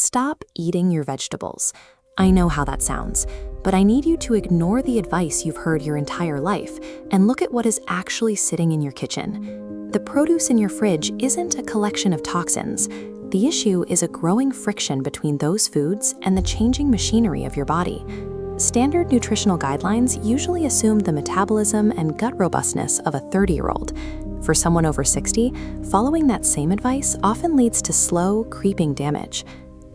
stop eating your vegetables. I know how that sounds, but I need you to ignore the advice you've heard your entire life and look at what is actually sitting in your kitchen. The produce in your fridge isn't a collection of toxins. The issue is a growing friction between those foods and the changing machinery of your body. Standard nutritional guidelines usually assume the metabolism and gut robustness of a 30-year-old. For someone over 60, following that same advice often leads to slow, creeping damage.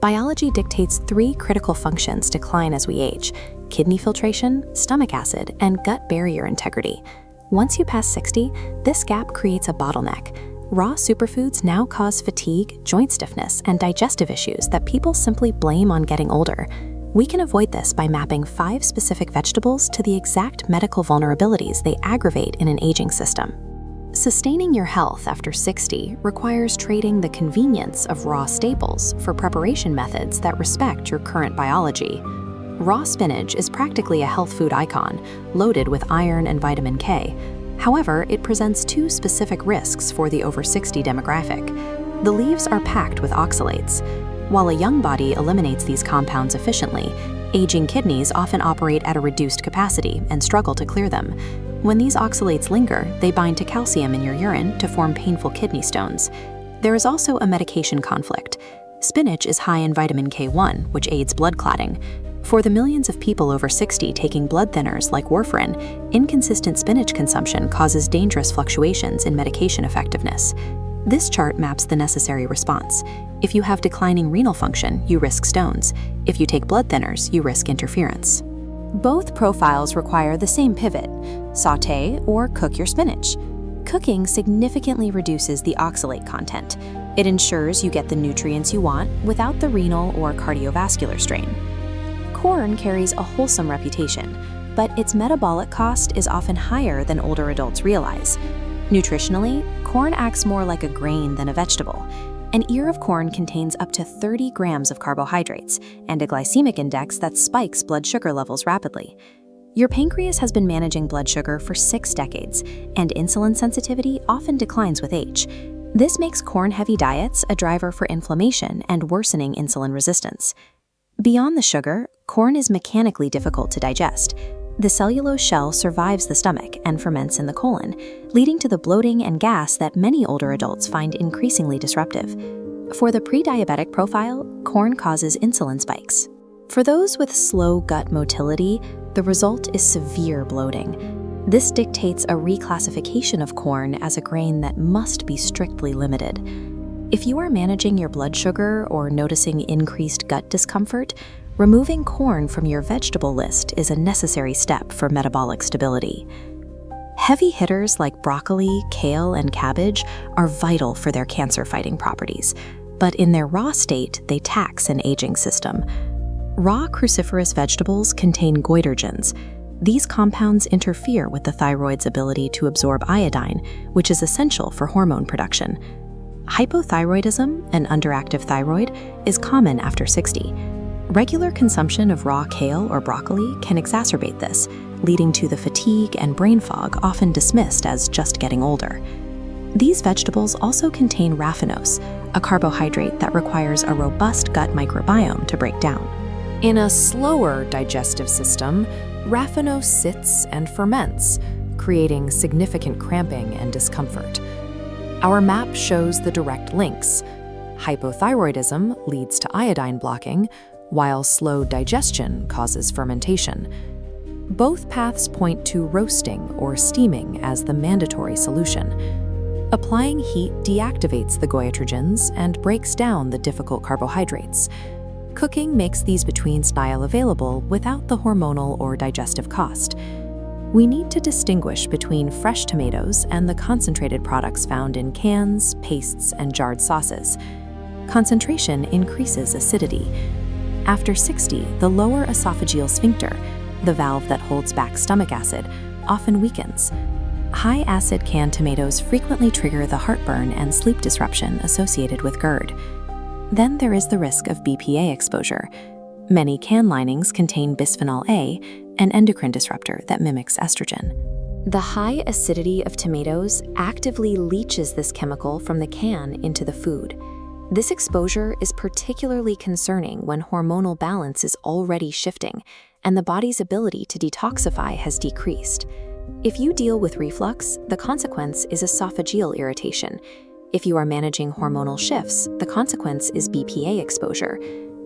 Biology dictates 3 critical functions decline as we age: kidney filtration, stomach acid, and gut barrier integrity. Once you pass 60, this gap creates a bottleneck. Raw superfoods now cause fatigue, joint stiffness, and digestive issues that people simply blame on getting older. We can avoid this by mapping 5 specific vegetables to the exact medical vulnerabilities they aggravate in an aging system. Sustaining your health after 60 requires trading the convenience of raw staples for preparation methods that respect your current biology. Raw spinach is practically a health food icon, loaded with iron and vitamin K. However, it presents 2 specific risks for the over 60 demographic. The leaves are packed with oxalates. While a young body eliminates these compounds efficiently, aging kidneys often operate at a reduced capacity and struggle to clear them. When these oxalates linger, they bind to calcium in your urine to form painful kidney stones. There is also a medication conflict. Spinach is high in vitamin K1, which aids blood clotting. For the millions of people over 60 taking blood thinners like warfarin, inconsistent spinach consumption causes dangerous fluctuations in medication effectiveness. This chart maps the necessary response. If you have declining renal function, you risk stones. If you take blood thinners, you risk interference. Both profiles require the same pivot: sauté or cook your spinach. Cooking significantly reduces the oxalate content. It ensures you get the nutrients you want without the renal or cardiovascular strain. Corn carries a wholesome reputation, but its metabolic cost is often higher than older adults realize. Nutritionally, corn acts more like a grain than a vegetable. An ear of corn contains up to 30 grams of carbohydrates and a glycemic index that spikes blood sugar levels rapidly. Your pancreas has been managing blood sugar for 6 decades, and insulin sensitivity often declines with age. This makes corn-heavy diets a driver for inflammation and worsening insulin resistance. Beyond the sugar, corn is mechanically difficult to digest. The cellulose shell survives the stomach and ferments in the colon, leading to the bloating and gas that many older adults find increasingly disruptive. For the pre-diabetic profile, corn causes insulin spikes. For those with slow gut motility, the result is severe bloating. This dictates a reclassification of corn as a grain that must be strictly limited. If you are managing your blood sugar or noticing increased gut discomfort, removing corn from your vegetable list is a necessary step for metabolic stability. Heavy hitters like broccoli, kale, and cabbage are vital for their cancer-fighting properties, but in their raw state, they tax an aging system. Raw cruciferous vegetables contain goitrogens. These compounds interfere with the thyroid's ability to absorb iodine, which is essential for hormone production. Hypothyroidism, an underactive thyroid, is common after 60. Regular consumption of raw kale or broccoli can exacerbate this, leading to the fatigue and brain fog often dismissed as just getting older. These vegetables also contain raffinose, a carbohydrate that requires a robust gut microbiome to break down. In a slower digestive system, raffinose sits and ferments, creating significant cramping and discomfort. Our map shows the direct links. Hypothyroidism leads to iodine blocking, while slow digestion causes fermentation. Both paths point to roasting or steaming as the mandatory solution. Applying heat deactivates the goitrogens and breaks down the difficult carbohydrates. Cooking makes these between style available without the hormonal or digestive cost. We need to distinguish between fresh tomatoes and the concentrated products found in cans, pastes, and jarred sauces. Concentration increases acidity. After 60, the lower esophageal sphincter, the valve that holds back stomach acid, often weakens. High-acid canned tomatoes frequently trigger the heartburn and sleep disruption associated with GERD. Then there is the risk of BPA exposure. Many can linings contain bisphenol A, an endocrine disruptor that mimics estrogen. The high acidity of tomatoes actively leaches this chemical from the can into the food. This exposure is particularly concerning when hormonal balance is already shifting and the body's ability to detoxify has decreased. If you deal with reflux, the consequence is esophageal irritation. If you are managing hormonal shifts, the consequence is BPA exposure.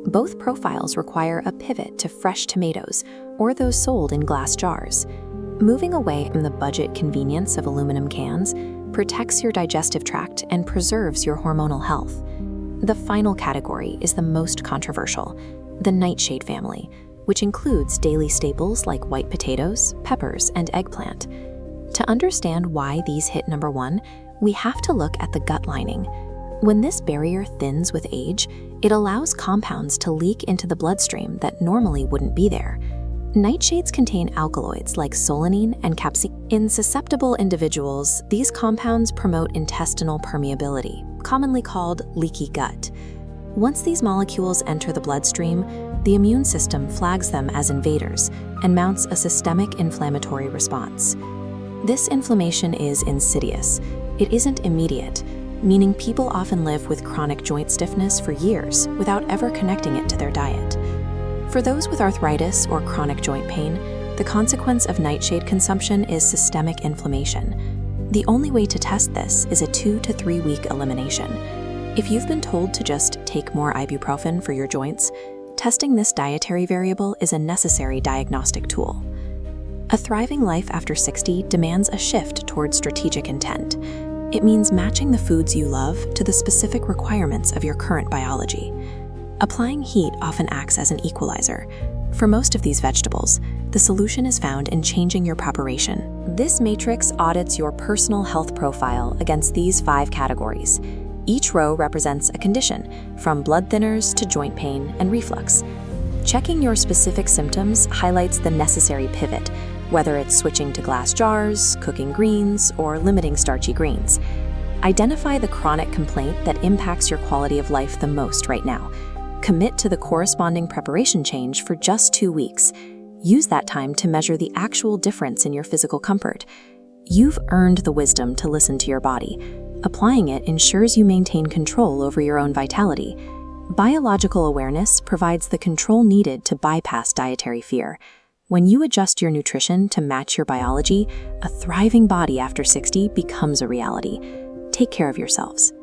Both profiles require a pivot to fresh tomatoes or those sold in glass jars. Moving away from the budget convenience of aluminum cans protects your digestive tract and preserves your hormonal health. The final category is the most controversial, the nightshade family, which includes daily staples like white potatoes, peppers, and eggplant. To understand why these hit number 1, we have to look at the gut lining. When this barrier thins with age, it allows compounds to leak into the bloodstream that normally wouldn't be there. Nightshades contain alkaloids like solanine and capsaicin. In susceptible individuals, these compounds promote intestinal permeability, commonly called leaky gut. Once these molecules enter the bloodstream, the immune system flags them as invaders and mounts a systemic inflammatory response. This inflammation is insidious. It isn't immediate, meaning people often live with chronic joint stiffness for years without ever connecting it to their diet. For those with arthritis or chronic joint pain, the consequence of nightshade consumption is systemic inflammation. The only way to test this is a 2 to 3 week elimination. If you've been told to just take more ibuprofen for your joints, testing this dietary variable is a necessary diagnostic tool. A thriving life after 60 demands a shift towards strategic intent. It means matching the foods you love to the specific requirements of your current biology. Applying heat often acts as an equalizer. For most of these vegetables, the solution is found in changing your preparation. This matrix audits your personal health profile against these 5 categories. Each row represents a condition, from blood thinners to joint pain and reflux. Checking your specific symptoms highlights the necessary pivot, whether it's switching to glass jars, cooking greens, or limiting starchy greens. Identify the chronic complaint that impacts your quality of life the most right now. Commit to the corresponding preparation change for just 2 weeks. Use that time to measure the actual difference in your physical comfort. You've earned the wisdom to listen to your body. Applying it ensures you maintain control over your own vitality. Biological awareness provides the control needed to bypass dietary fear. When you adjust your nutrition to match your biology, a thriving body after 60 becomes a reality. Take care of yourselves.